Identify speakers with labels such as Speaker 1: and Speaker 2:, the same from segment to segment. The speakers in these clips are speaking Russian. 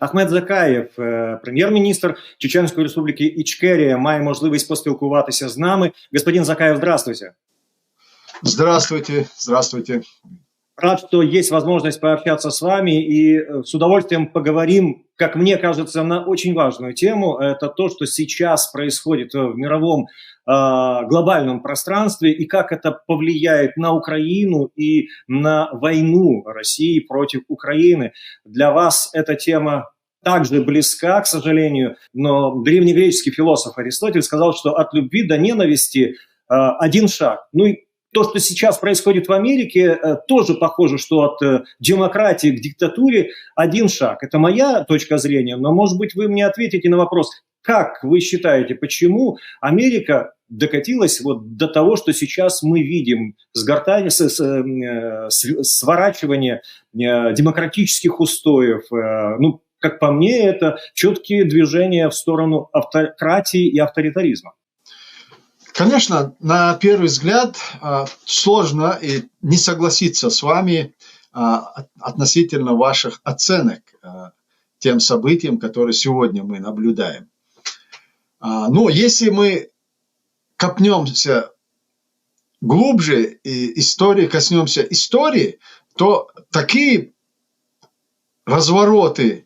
Speaker 1: Ахмед Закаєв, прем'єр-міністр Чеченської республіки Ічкерія, має можливість поспілкуватися з нами. Господин Закаев, здравствуйте.
Speaker 2: Здравствуйте, здравствуйте.
Speaker 1: Рад, что есть возможность пообщаться с вами, и с удовольствием поговорим, как мне кажется, на очень важную тему. Это то, что сейчас происходит в мировом глобальном пространстве, и как это повлияет на Украину и на войну России против Украины. Для вас эта тема также близка, к сожалению, но древнегреческий философ Аристотель сказал, что от любви до ненависти один шаг. Ну и то, что сейчас происходит в Америке, тоже похоже, что от демократии к диктатуре один шаг. Это моя точка зрения, но, может быть, вы мне ответите на вопрос, как вы считаете, почему Америка докатилась вот до того, что сейчас мы видим сворачивание демократических устоев. Ну, как по мне, это четкие движения в сторону автократии и авторитаризма.
Speaker 2: Конечно, на первый взгляд сложно и не согласиться с вами относительно ваших оценок тем событиям, которые сегодня мы наблюдаем. Но если мы копнемся глубже и коснемся истории, то такие развороты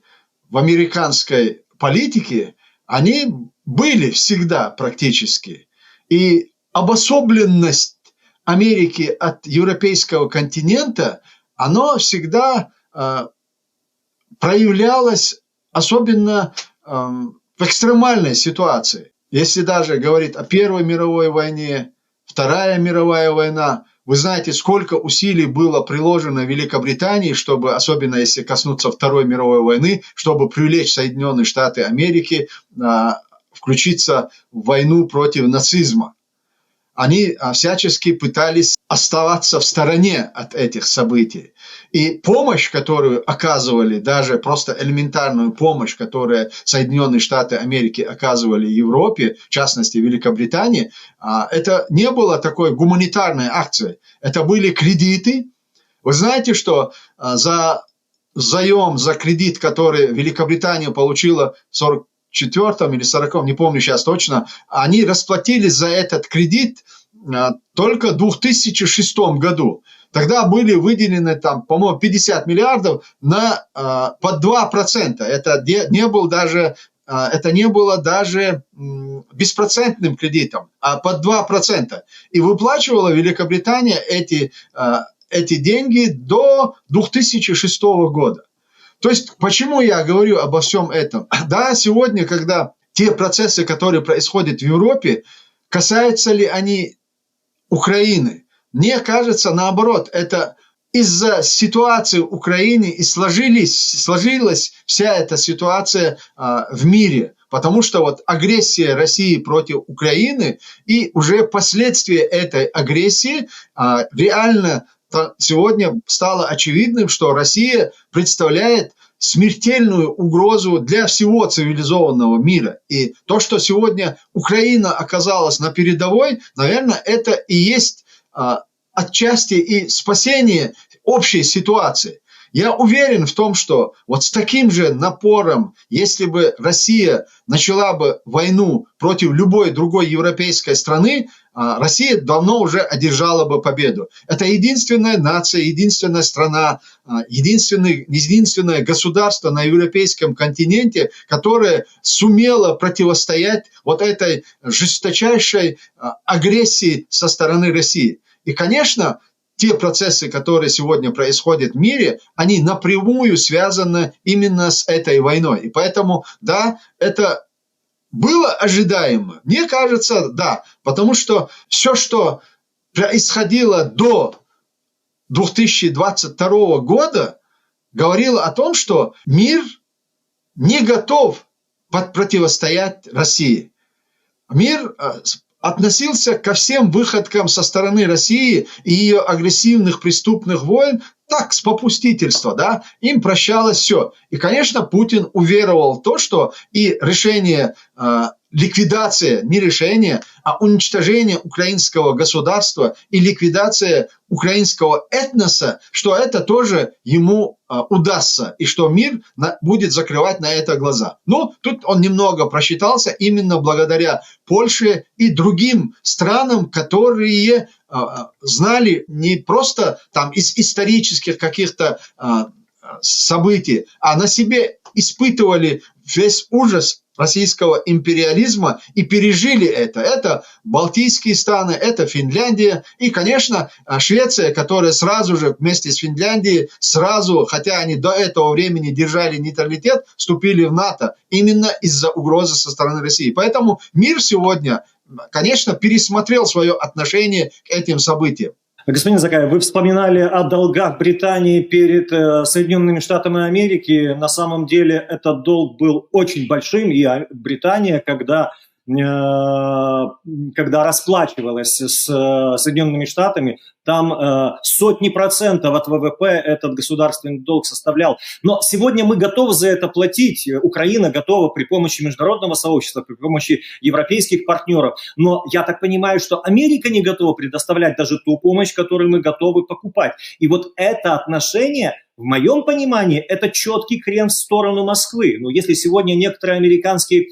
Speaker 2: в американской политике, они были всегда практически. И обособленность Америки от европейского континента, она всегда проявлялась особенно в экстремальной ситуации. Если даже говорить о Первой мировой войне, Вторая мировая война, вы знаете, сколько усилий было приложено Великобритании, чтобы, особенно если коснуться Второй мировой войны, чтобы привлечь Соединенные Штаты Америки включиться в войну против нацизма. Они всячески пытались оставаться в стороне от этих событий. И помощь, которую оказывали, даже просто элементарную помощь, которую Соединенные Штаты Америки оказывали Европе, в частности Великобритании, это не было такой гуманитарной акцией. Это были кредиты. Вы знаете, что за кредит, который Великобритания получила в 1944 или 1940, не помню сейчас точно, они расплатились за этот кредит только в 2006 году. Тогда были выделены, там, по-моему, 50 миллиардов под 2%. Это не было даже беспроцентным кредитом, а под 2%. И выплачивала Великобритания эти деньги до 2006 года. То есть, почему я говорю обо всем этом? Да, сегодня, когда те процессы, которые происходят в Европе, касаются ли они Украины? Мне кажется, наоборот, это из-за ситуации в Украине и сложилась вся эта ситуация в мире. Потому что вот агрессия России против Украины и уже последствия этой агрессии реально сегодня стало очевидным, что Россия представляет смертельную угрозу для всего цивилизованного мира. И то, что сегодня Украина оказалась на передовой, наверное, это и есть отчасти и спасение общей ситуации. Я уверен в том, что вот с таким же напором, если бы Россия начала бы войну против любой другой европейской страны, Россия давно уже одержала бы победу. Это единственная нация, единственная страна, единственное государство на европейском континенте, которое сумело противостоять вот этой жесточайшей агрессии со стороны России. И, конечно, те процессы, которые сегодня происходят в мире, они напрямую связаны именно с этой войной. И поэтому, да, это было ожидаемо. Мне кажется, да, потому что все, что происходило до 2022 года, говорило о том, что мир не готов противостоять России. Мир относился ко всем выходкам со стороны России и ее агрессивных преступных войн так, с попустительства, да, им прощалось все. И, конечно, Путин уверовал в то, что и решение ликвидация, не решение, а уничтожение украинского государства и ликвидация украинского этноса, что это тоже ему удастся, и что мир будет закрывать на это глаза. Но тут он немного просчитался именно благодаря Польше и другим странам, которые знали не просто там из исторических каких-то событий, а на себе испытывали весь ужас российского империализма и пережили это. Это Балтийские страны, это Финляндия и, конечно, Швеция, которая сразу же вместе с Финляндией, хотя они до этого времени держали нейтралитет, вступили в НАТО именно из-за угрозы со стороны России. Поэтому мир сегодня, конечно, пересмотрел свое отношение к этим событиям.
Speaker 1: Господин Закаев, вы вспоминали о долгах Британии перед Соединенными Штатами Америки. На самом деле этот долг был очень большим, и Британия, когда расплачивалась с Соединенными Штатами, там сотни процентов от ВВП этот государственный долг составлял. Но сегодня мы готовы за это платить. Украина готова при помощи международного сообщества, при помощи европейских партнеров. Но я так понимаю, что Америка не готова предоставлять даже ту помощь, которую мы готовы покупать. И вот это отношение, в моем понимании, это четкий крен в сторону Москвы. Но если сегодня некоторые американские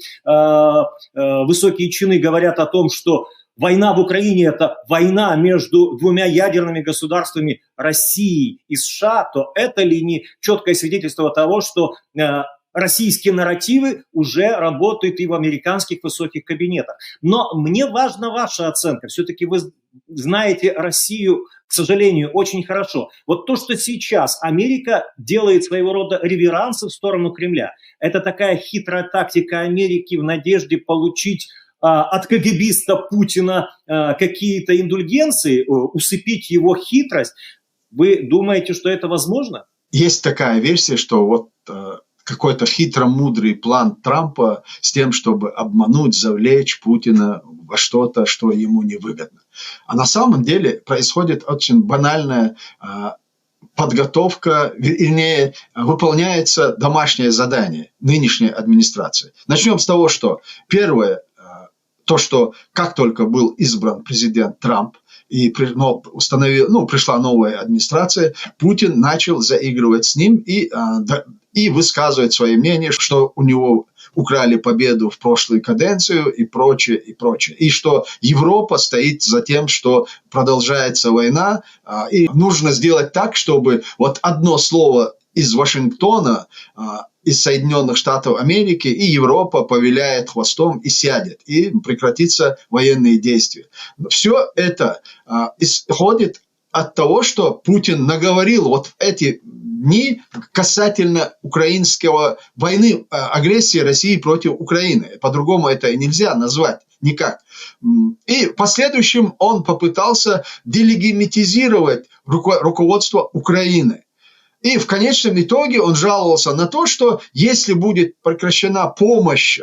Speaker 1: высокие чины говорят о том, что война в Украине – это война между двумя ядерными государствами России и США, то это ли не четкое свидетельство того, что российские нарративы уже работают и в американских высоких кабинетах. Но мне важна ваша оценка. Все-таки вы знаете Россию, к сожалению, очень хорошо. Вот то, что сейчас Америка делает своего рода реверансы в сторону Кремля, это такая хитрая тактика Америки в надежде получить от КГБиста Путина какие-то индульгенции, усыпить его хитрость. Вы думаете, что это возможно?
Speaker 2: Есть такая версия, что вот какой-то хитро-мудрый план Трампа с тем, чтобы обмануть, завлечь Путина во что-то, что ему невыгодно. А на самом деле происходит очень банальная подготовка, вернее, выполняется домашнее задание нынешней администрации. Начнем с того, что первое, то, что как только был избран президент Трамп и пришла новая администрация, Путин начал заигрывать с ним и высказывать свое мнение, что у него украли победу в прошлую каденцию и прочее, и прочее. И что Европа стоит за тем, что продолжается война, и нужно сделать так, чтобы вот одно слово из Вашингтона, из Соединенных Штатов Америки, и Европа повиляет хвостом и сядет, и прекратятся военные действия. Все это исходит от того, что Путин наговорил вот в эти дни касательно украинского войны, агрессии России против Украины. По-другому это нельзя назвать никак. И в последующем он попытался делегитимизировать руководство Украины. И в конечном итоге он жаловался на то, что если будет прекращена помощь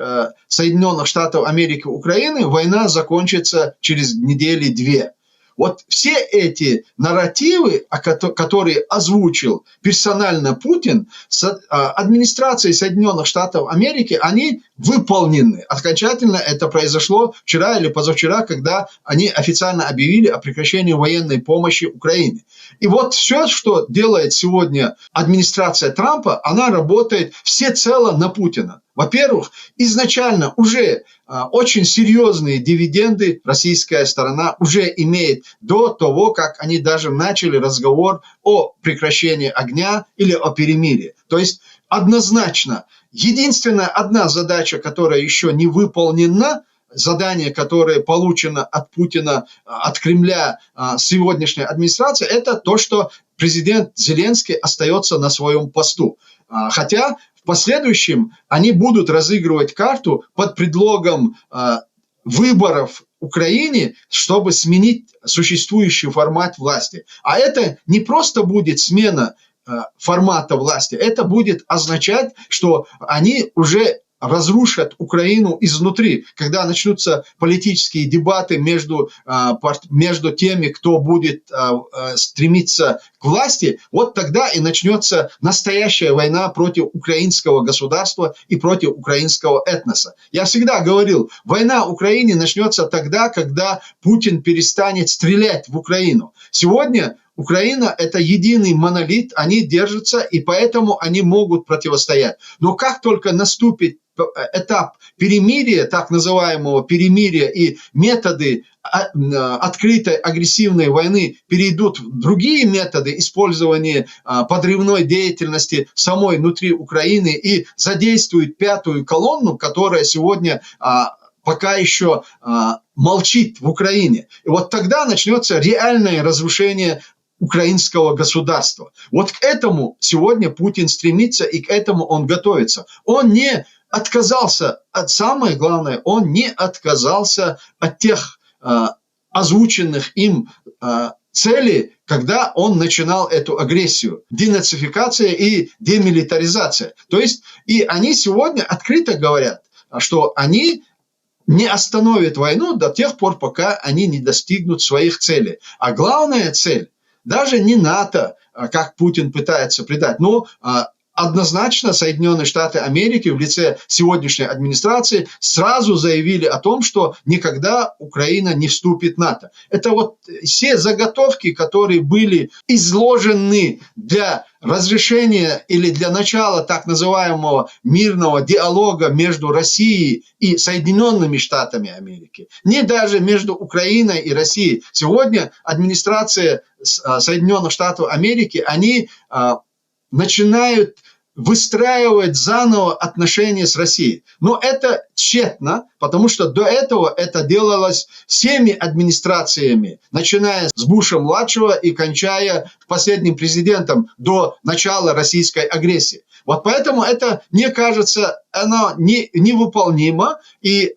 Speaker 2: Соединенных Штатов Америки Украины, война закончится через недели-две. Вот все эти нарративы, которые озвучил персонально Путин, с администрацией Соединенных Штатов Америки, они выполнены. Окончательно это произошло вчера или позавчера, когда они официально объявили о прекращении военной помощи Украине. И вот все, что делает сегодня администрация Трампа, она работает всецело на Путина. Во-первых, изначально уже очень серьезные дивиденды российская сторона уже имеет до того, как они даже начали разговор о прекращении огня или о перемирии. То есть однозначно, единственная одна задача, которая еще не выполнена, задание, которое получено от Путина, от Кремля, сегодняшней администрации, это то, что президент Зеленский остается на своем посту. Хотя в последующем они будут разыгрывать карту под предлогом выборов в Украине, чтобы сменить существующий формат власти. А это не просто будет смена формата власти, это будет означать, что они уже разрушат Украину изнутри, когда начнутся политические дебаты между теми, кто будет стремиться к власти, вот тогда и начнется настоящая война против украинского государства и против украинского этноса. Я всегда говорил, война в Украине начнется тогда, когда Путин перестанет стрелять в Украину. Сегодня Украина – это единый монолит, они держатся, и поэтому они могут противостоять. Но как только наступит этап перемирия, так называемого перемирия, и методы открытой агрессивной войны перейдут в другие методы использования подрывной деятельности самой внутри Украины и задействуют пятую колонну, которая сегодня пока еще молчит в Украине. И вот тогда начнется реальное разрушение украинского государства. Вот к этому сегодня Путин стремится, и к этому он готовится. Он не отказался самое главное, он не отказался от тех озвученных им целей, когда он начинал эту агрессию. Денацификация и демилитаризация. То есть, и они сегодня открыто говорят, что они не остановят войну до тех пор, пока они не достигнут своих целей. А главная цель, даже не НАТО, как Путин пытается придать, но однозначно Соединенные Штаты Америки в лице сегодняшней администрации сразу заявили о том, что никогда Украина не вступит в НАТО. Это вот все заготовки, которые были изложены для разрешения или для начала так называемого мирного диалога между Россией и Соединенными Штатами Америки. Не даже между Украиной и Россией. Сегодня администрация Соединенных Штатов Америки, они начинают выстраивать заново отношения с Россией. Но это тщетно, потому что до этого это делалось всеми администрациями, начиная с Буша-младшего и кончая последним президентом до начала российской агрессии. Вот поэтому это, мне кажется, оно невыполнимо. И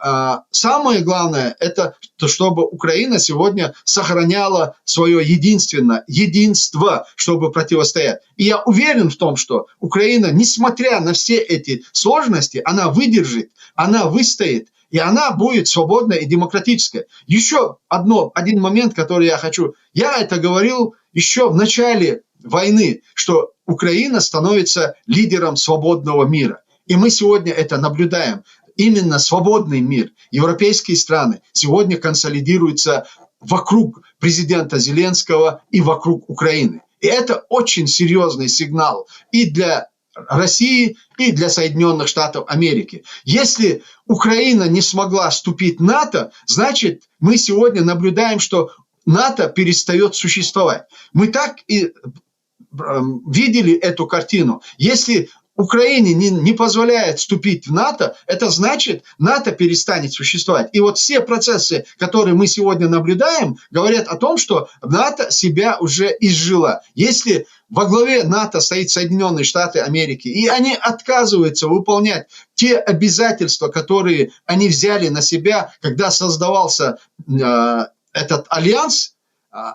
Speaker 2: самое главное, это чтобы Украина сегодня сохраняла свое единство, чтобы противостоять. И я уверен в том, что Украина, несмотря на все эти сложности, она выдержит, она выстоит, и она будет свободной и демократической. Еще один момент, который я хочу. Я это говорил еще в начале войны, что Украина становится лидером свободного мира. И мы сегодня это наблюдаем. Именно свободный мир, европейские страны сегодня консолидируются вокруг президента Зеленского и вокруг Украины. И это очень серьезный сигнал и для России, и для Соединенных Штатов Америки. Если Украина не смогла вступить в НАТО, значит, мы сегодня наблюдаем, что НАТО перестает существовать. Мы так и видели эту картину. Если Украине не позволяет вступить в НАТО, это значит, НАТО перестанет существовать. И вот все процессы, которые мы сегодня наблюдаем, говорят о том, что НАТО себя уже изжила. Если во главе НАТО стоит Соединенные Штаты Америки, и они отказываются выполнять те обязательства, которые они взяли на себя, когда создавался этот альянс,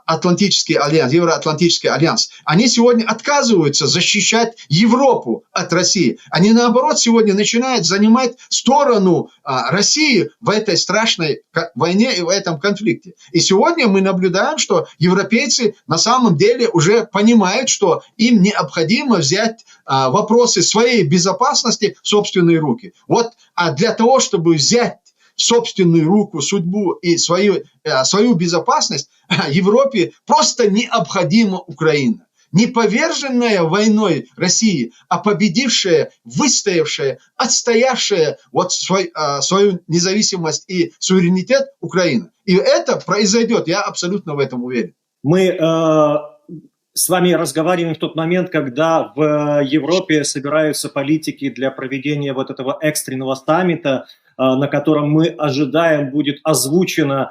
Speaker 2: Атлантический альянс, Евроатлантический альянс, они сегодня отказываются защищать Европу от России. Они, наоборот, сегодня начинают занимать сторону России в этой страшной войне и в этом конфликте. И сегодня мы наблюдаем, что европейцы на самом деле уже понимают, что им необходимо взять вопросы своей безопасности в собственные руки. Вот, а для того, чтобы взять в собственную руку судьбу и свою безопасность, Европе просто необходима Украина. Не поверженная войной России, а победившая, выстоявшая, отстоявшая вот свою независимость и суверенитет Украина. И это произойдет, я абсолютно в этом уверен.
Speaker 1: Мы с вами разговариваем в тот момент, когда в Европе собираются политики для проведения вот этого экстренного саммита, на котором мы ожидаем будет озвучен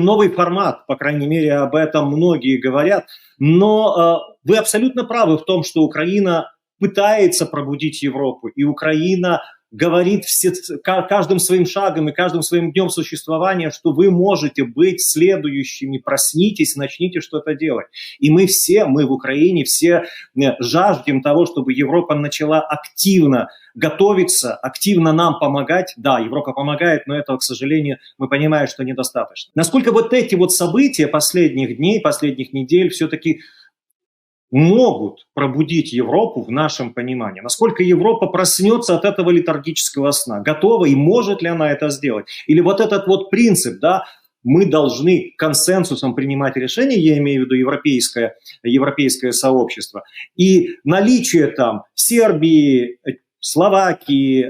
Speaker 1: новый формат, по крайней мере, об этом многие говорят. Но вы абсолютно правы в том, что Украина пытается пробудить Европу, и Украина говорит каждым своим шагом и каждым своим днем существования, что вы можете быть следующими, проснитесь, начните что-то делать. И мы в Украине, все жаждем того, чтобы Европа начала активно готовиться, активно нам помогать. Да, Европа помогает, но этого, к сожалению, мы понимаем, что недостаточно. Насколько вот эти вот события последних дней, последних недель все-таки могут пробудить Европу в нашем понимании? Насколько Европа проснется от этого летаргического сна? Готова и может ли она это сделать? Или вот этот вот принцип, да, мы должны консенсусом принимать решения, я имею в виду европейское сообщество, и наличие там Сербии, Словакии,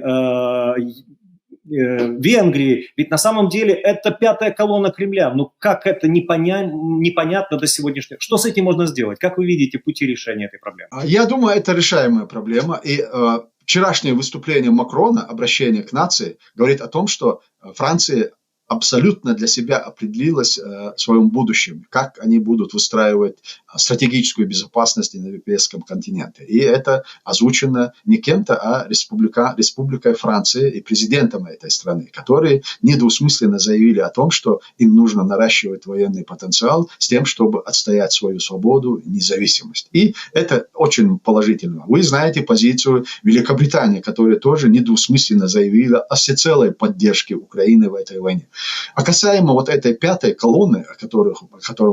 Speaker 1: Венгрии, ведь на самом деле это пятая колонна Кремля. Ну как это непонятно до сегодняшнего. Что с этим можно сделать? Как вы видите пути решения этой проблемы?
Speaker 2: Я думаю, это решаемая проблема. И вчерашнее выступление Макрона, обращение к нации, говорит о том, что Франция абсолютно для себя определилась в своем будущем, как они будут выстраивать стратегическую безопасность на европейском континенте. И это озвучено не кем-то, а республикой Франции и президентом этой страны, которые недвусмысленно заявили о том, что им нужно наращивать военный потенциал с тем, чтобы отстоять свою свободу и независимость. И это очень положительно. Вы знаете позицию Великобритании, которая тоже недвусмысленно заявила о всецелой поддержке Украины в этой войне. А касаемо вот этой пятой колонны, о которой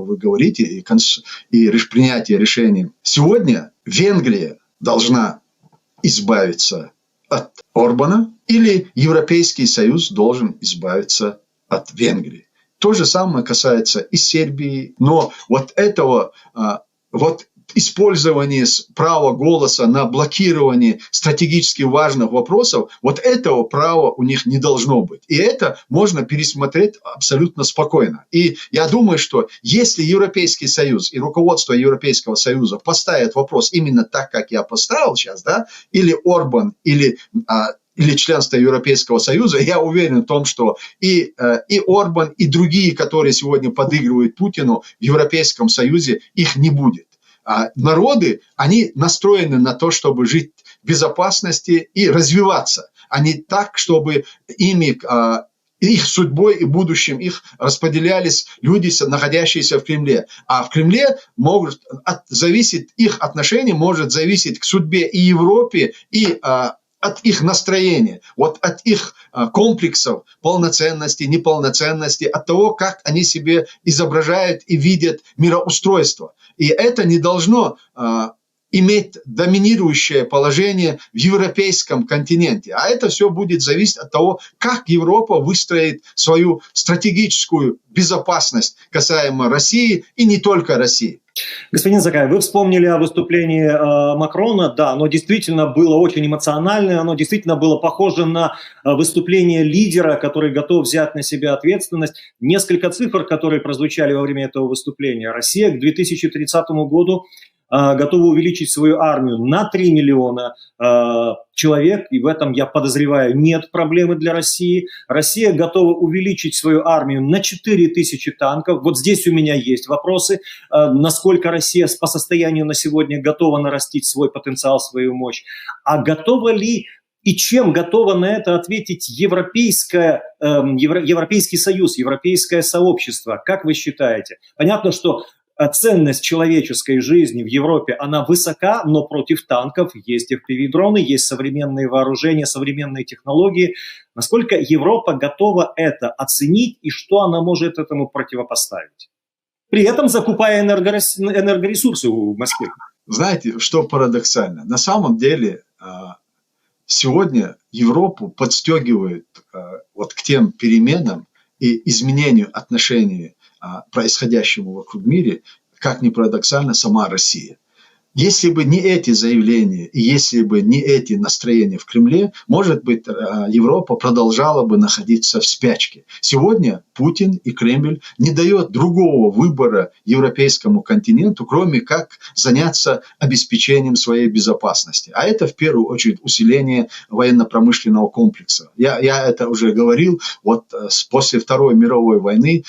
Speaker 2: вы говорите, и принятия решений, сегодня Венгрия должна избавиться от Орбана или Европейский Союз должен избавиться от Венгрии. То же самое касается и Сербии, но вот этого, вот использование права голоса на блокирование стратегически важных вопросов, вот этого права у них не должно быть. И это можно пересмотреть абсолютно спокойно. И я думаю, что если Европейский Союз и руководство Европейского Союза поставят вопрос именно так, как я поставил сейчас, да, или Орбан, или членство Европейского Союза, я уверен в том, что и Орбан, и другие, которые сегодня подыгрывают Путину в Европейском Союзе, их не будет. А народы, они настроены на то, чтобы жить в безопасности и развиваться, а не так, чтобы их судьбой и будущим их распределялись люди, находящиеся в Кремле. А в Кремле их отношение может зависеть к судьбе и Европе, и от их настроения, вот от их комплексов полноценности, неполноценности, от того, как они себе изображают и видят мироустройство. И это не должно иметь доминирующее положение в европейском континенте. А это все будет зависеть от того, как Европа выстроит свою стратегическую безопасность касаемо России и не только России.
Speaker 1: Господин Закаев, вы вспомнили о выступлении Макрона. Да, оно действительно было очень эмоциональное, оно действительно было похоже на выступление лидера, который готов взять на себя ответственность. Несколько цифр, которые прозвучали во время этого выступления. Россия к 2030 году готова увеличить свою армию на 3 миллиона человек, и в этом, я подозреваю, нет проблемы для России. Россия готова увеличить свою армию на 4000 танков. Вот здесь у меня есть вопросы, насколько Россия по состоянию на сегодня готова нарастить свой потенциал, свою мощь. А готова ли и чем готова на это ответить Европейский Союз, европейское сообщество? Как вы считаете? Понятно, что ценность человеческой жизни в Европе, она высока, но против танков есть FPV-дроны, есть современные вооружения, современные технологии. Насколько Европа готова это оценить и что она может этому противопоставить? При этом закупая энергоресурсы у Москвы.
Speaker 2: Знаете, что парадоксально? На самом деле сегодня Европу подстегивает вот к тем переменам и изменению отношений происходящему вокруг мира, как ни парадоксально, сама Россия. Если бы не эти заявления и если бы не эти настроения в Кремле, может быть, Европа продолжала бы находиться в спячке. Сегодня Путин и Кремль не дают другого выбора европейскому континенту, кроме как заняться обеспечением своей безопасности. А это в первую очередь усиление военно-промышленного комплекса. Я это уже говорил, вот после Второй мировой войны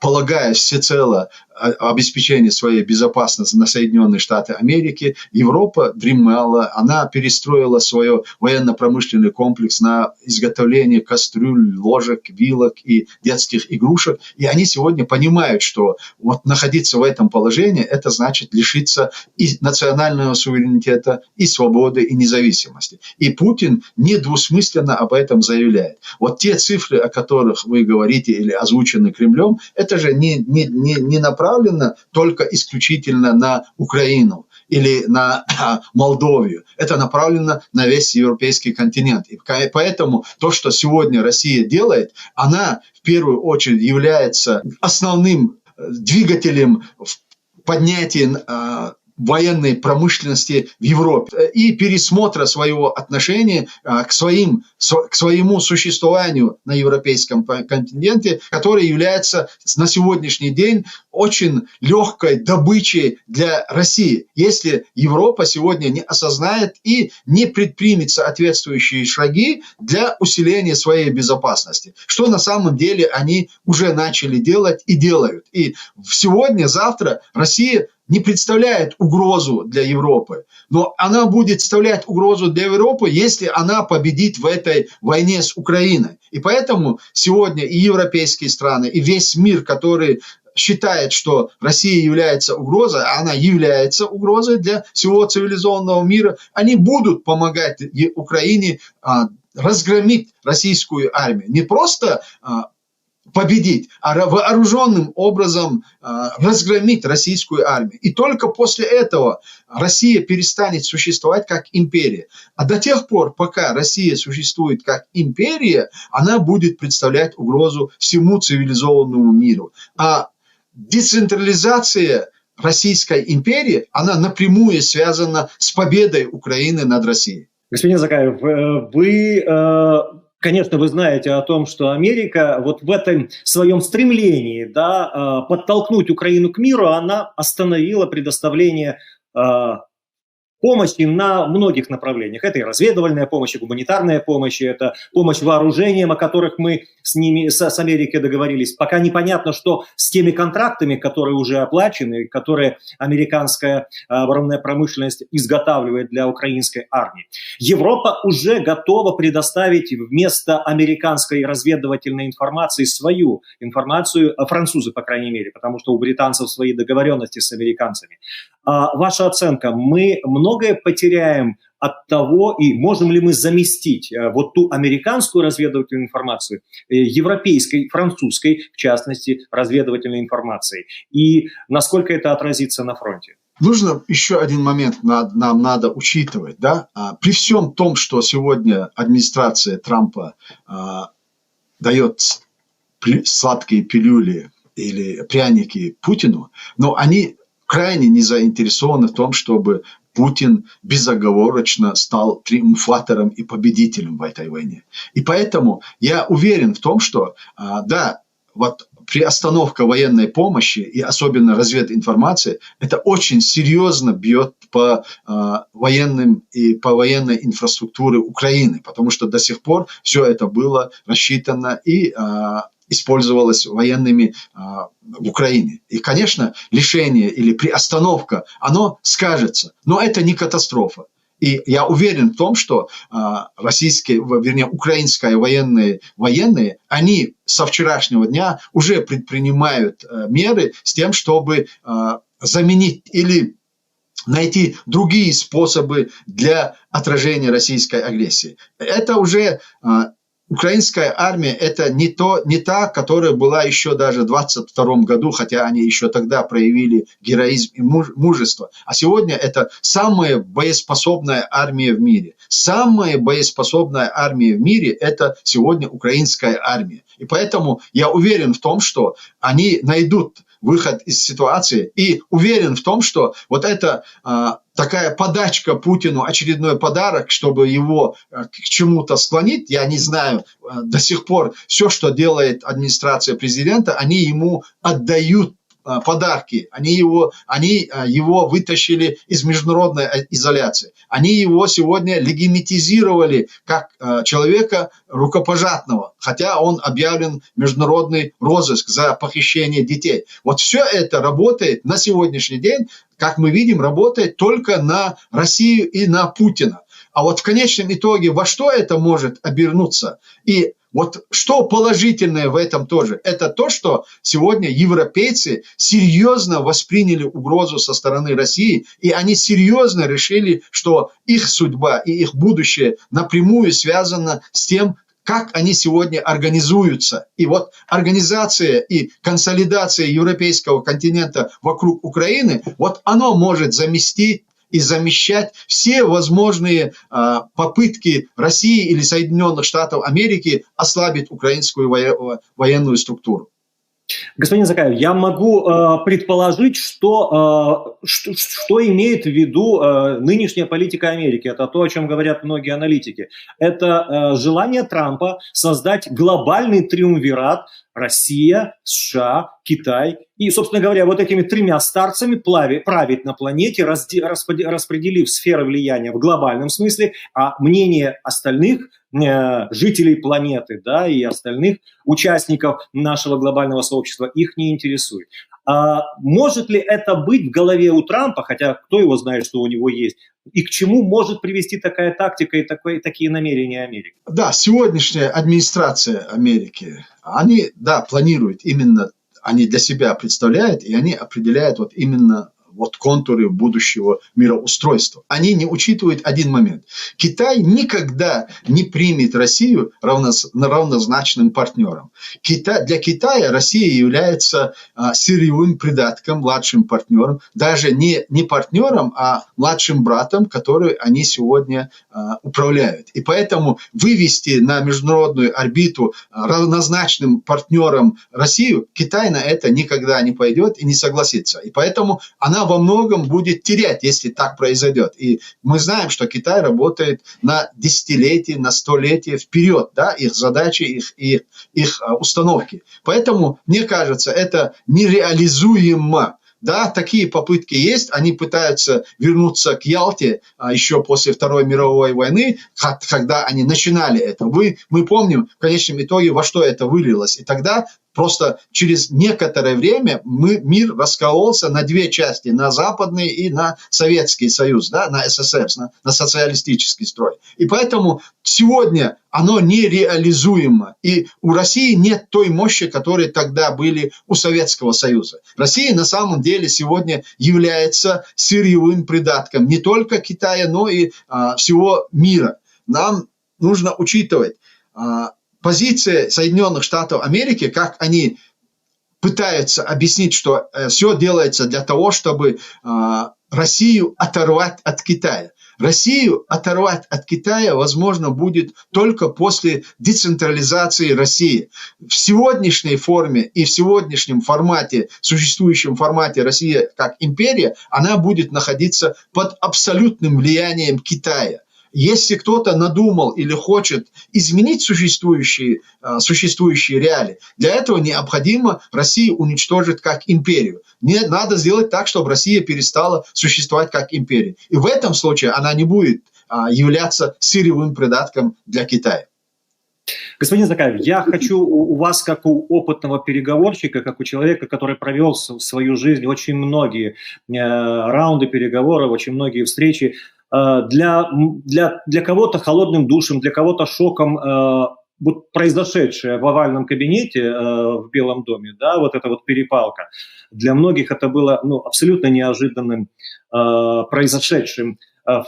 Speaker 2: полагая всецело обеспечение своей безопасности на Соединенные Штаты Америки, Европа дремала, она перестроила свой военно-промышленный комплекс на изготовление кастрюль, ложек, вилок и детских игрушек. И они сегодня понимают, что вот находиться в этом положении, это значит лишиться и национального суверенитета, и свободы, и независимости. И Путин недвусмысленно об этом заявляет. Вот те цифры, о которых вы говорите или озвучены Кремлем, это же не направлено только исключительно на Украину или на Молдовию. Это направлено на весь европейский континент. И поэтому то, что сегодня Россия делает, она в первую очередь является основным двигателем в поднятии военной промышленности в Европе и пересмотра своего отношения к своему существованию на европейском континенте, который является на сегодняшний день очень легкой добычей для России, если Европа сегодня не осознает и не предпримет соответствующие шаги для усиления своей безопасности, что на самом деле они уже начали делать и делают. И сегодня, завтра Россия не представляет угрозу для Европы, но она будет представлять угрозу для Европы, если она победит в этой войне с Украиной. И поэтому сегодня и европейские страны, и весь мир, который считает, что Россия является угрозой, а она является угрозой для всего цивилизованного мира, они будут помогать Украине разгромить российскую армию. Не просто победить, а вооруженным образом разгромить российскую армию. И только после этого Россия перестанет существовать как империя. А до тех пор, пока Россия существует как империя, она будет представлять угрозу всему цивилизованному миру. А децентрализация Российской империи, она напрямую связана с победой Украины над Россией.
Speaker 1: Господин Закаев, конечно, вы знаете о том, что Америка вот в этом своем стремлении подтолкнуть Украину к миру, она остановила предоставление помощи на многих направлениях. Это и разведывательная помощь, и гуманитарная помощь, это помощь вооружением, о которых мы с Америкой договорились. Пока непонятно, что с теми контрактами, которые уже оплачены, которые американская оборонная промышленность изготавливает для украинской армии. Европа уже готова предоставить вместо американской разведывательной информации свою информацию, французы, по крайней мере, потому что у британцев свои договоренности с американцами. Ваша оценка, мы многое потеряем от того, и можем ли мы заместить вот ту американскую разведывательную информацию европейской, французской, в частности, разведывательной информацией, и насколько это отразится на фронте?
Speaker 2: Нужно еще один момент нам надо учитывать. Да? При всем том, что сегодня администрация Трампа дает сладкие пилюли или пряники Путину, но они крайне не заинтересованы в том, чтобы Путин безоговорочно стал триумфатором и победителем в этой войне. И поэтому я уверен в том, что вот приостановка военной помощи и особенно развединформации, это очень серьезно бьет по военным и по военной инфраструктуре Украины, потому что до сих пор все это было рассчитано и использовалось военными в Украине. И, конечно, лишение или приостановка, оно скажется, но это не катастрофа. И я уверен в том, что украинские военные, они со вчерашнего дня уже предпринимают меры с тем, чтобы заменить или найти другие способы для отражения российской агрессии. Это уже украинская армия, это не та, которая была еще даже в 22 году, хотя они еще тогда проявили героизм и мужество. А сегодня это самая боеспособная армия в мире. Самая боеспособная армия в мире – это сегодня украинская армия. И поэтому я уверен в том, что они найдут выход из ситуации, и уверен в том, что вот это такая подачка Путину, очередной подарок, чтобы его к чему-то склонить, я не знаю, до сих пор все, что делает администрация президента, они ему отдают подарки, они его вытащили из международной изоляции. Они его сегодня легитимизировали как человека рукопожатного, хотя он объявлен международный розыск за похищение детей. Вот все это работает на сегодняшний день, как мы видим, работает только на Россию и на Путина. А вот в конечном итоге во что это может обернуться? И вот что положительное в этом тоже? Это то, что сегодня европейцы серьезно восприняли угрозу со стороны России, и они серьезно решили, что их судьба и их будущее напрямую связано с тем, как они сегодня организуются. И вот организация и консолидация европейского континента вокруг Украины, вот оно может заместить и замещать все возможные попытки России или Соединенных Штатов Америки ослабить украинскую военную структуру.
Speaker 1: Господин Закаев, я могу предположить, что имеет в виду нынешняя политика Америки. Это то, о чем говорят многие аналитики. Это желание Трампа создать глобальный триумвират: Россия, США, Китай. И, собственно говоря, вот этими тремя старцами править на планете, распределив сферы влияния в глобальном смысле, а мнение остальных жителей планеты, да, и остальных участников нашего глобального сообщества их не интересует. Может ли это быть в голове у Трампа, хотя кто его знает, что у него есть, и к чему может привести такая тактика и такие намерения Америки?
Speaker 2: Да, сегодняшняя администрация Америки, они, да, планируют именно, они для себя представляют, и они определяют вот именно вот контуры будущего мироустройства. Они не учитывают один момент. Китай никогда не примет Россию равнозначным партнером. Для Китая Россия является сырьевым придатком, младшим партнером, даже не партнером, а младшим братом, который они сегодня управляют. И поэтому вывести на международную орбиту равнозначным партнером Россию, Китай на это никогда не пойдет и не согласится. И поэтому она во многом будет терять, если так произойдет. И мы знаем, что Китай работает на десятилетия, на столетия вперед, да, их задачи, их установки. Поэтому, мне кажется, это нереализуемо. Да, такие попытки есть, они пытаются вернуться к Ялте еще после Второй мировой войны, когда они начинали это. Мы помним в конечном итоге, во что это вылилось. И тогда просто через некоторое время мир раскололся на две части, на Западный и на Советский Союз, да, на СССР, на социалистический строй. И поэтому сегодня оно нереализуемо. И у России нет той мощи, которые тогда были у Советского Союза. Россия на самом деле сегодня является сырьевым придатком не только Китая, но и всего мира. Нам нужно учитывать позиция Соединенных Штатов Америки, как они пытаются объяснить, что все делается для того, чтобы Россию оторвать от Китая. Россию оторвать от Китая возможно будет только после децентрализации России. В сегодняшней форме и в сегодняшнем формате, существующем формате Россия как империя, она будет находиться под абсолютным влиянием Китая. Если кто-то надумал или хочет изменить существующие реалии, для этого необходимо Россию уничтожить как империю. Не надо сделать так, чтобы Россия перестала существовать как империя. И в этом случае она не будет являться сырьевым придатком для Китая.
Speaker 1: Господин Закаев, я хочу у вас, как у опытного переговорщика, как у человека, который провел свою жизнь очень многие раунды переговоров, очень многие встречи, для кого-то холодным душем, для кого-то шоком вот произошедшее в овальном кабинете в Белом доме, да, вот эта вот перепалка, для многих это было абсолютно неожиданным произошедшим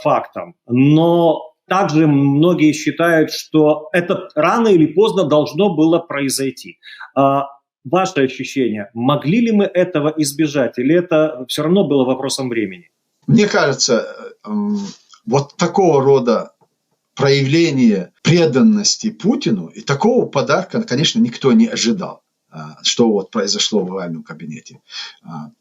Speaker 1: фактом. Но также многие считают, что это рано или поздно должно было произойти. Ваше ощущение, могли ли мы этого избежать, или это все равно было вопросом времени?
Speaker 2: Мне кажется, вот такого рода проявление преданности Путину и такого подарка, конечно, никто не ожидал. что вот произошло в овальном кабинете.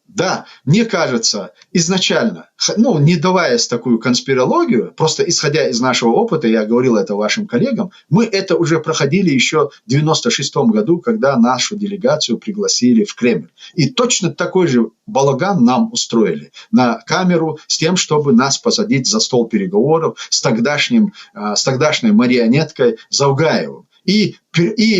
Speaker 2: Да, мне кажется, изначально, ну, не даваясь такую конспирологию, просто исходя из нашего опыта, я говорил это вашим коллегам, мы это уже проходили еще в 1996 году, когда нашу делегацию пригласили в Кремль. И точно такой же балаган нам устроили на камеру с тем, чтобы нас посадить за стол переговоров с тогдашней марионеткой Завгаевым. И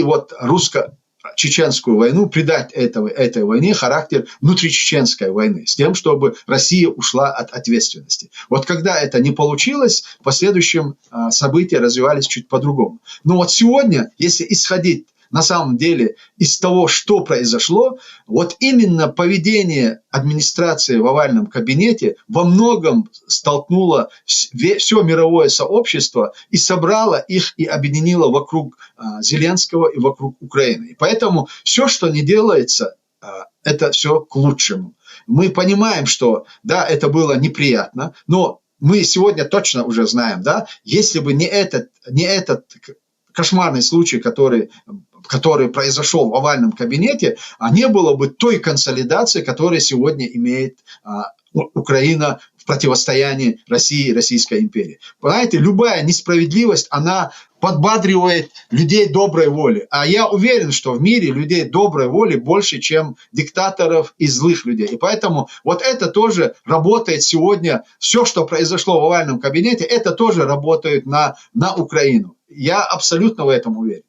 Speaker 2: вот русско-чеченскую войну, придать этой войне характер внутричеченской войны, с тем, чтобы Россия ушла от ответственности. Вот когда это не получилось, в последующем события развивались чуть по-другому. Но вот сегодня, если исходить на самом деле из того, что произошло, вот именно поведение администрации в овальном кабинете во многом столкнуло все мировое сообщество и собрало их и объединило вокруг Зеленского и вокруг Украины. И поэтому все, что не делается, это все к лучшему. Мы понимаем, что да, это было неприятно, но мы сегодня точно уже знаем, да, если бы не этот кошмарный случай, который произошел в овальном кабинете, а не было бы той консолидации, которая сегодня имеет Украина в противостоянии России и Российской империи. Понимаете, любая несправедливость, она подбадривает людей доброй воли. А я уверен, что в мире людей доброй воли больше, чем диктаторов и злых людей. И поэтому вот это тоже работает сегодня. Все, что произошло в овальном кабинете, это тоже работает на Украину. Я абсолютно в этом уверен.